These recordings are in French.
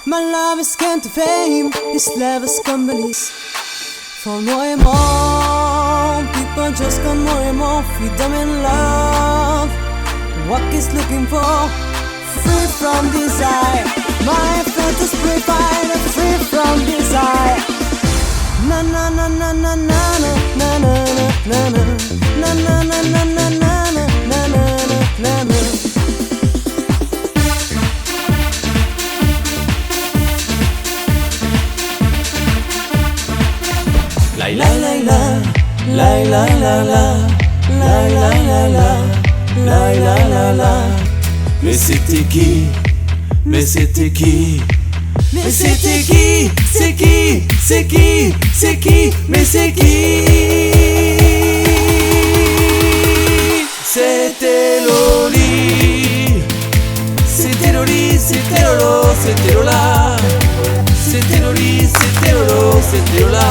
My love is can't fame, his love is companies. For more and more, people just want more and more freedom and love. What is looking for? Free from desire. My faith is purified and free from desire. Na na na na na na na na na na na na na na na na na na na. La la la la la la la la la la la la la la la. Mais c'était qui? Mais c'était qui? Mais c'était qui? C'est qui? C'est qui? C'est qui? Mais c'est qui? C'était Loli. C'était Loli, c'était Lolo, c'était Lola. C'était Loli, c'était Lolo, c'était Lola.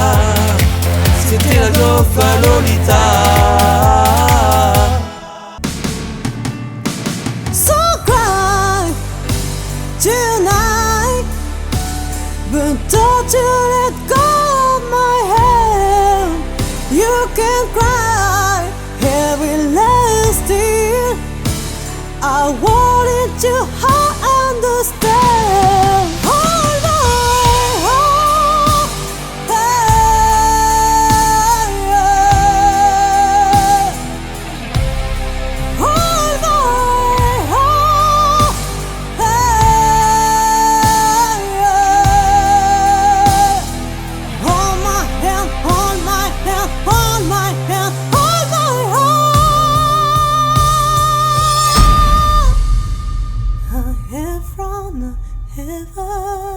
C'était la goffa Lolita. So cry tonight, but don't you let go of my hand. You can cry everlasting. I wanted to understand. Hold on, hold my hand, hold my hand, hold my hand, hold my hand. I am from heaven.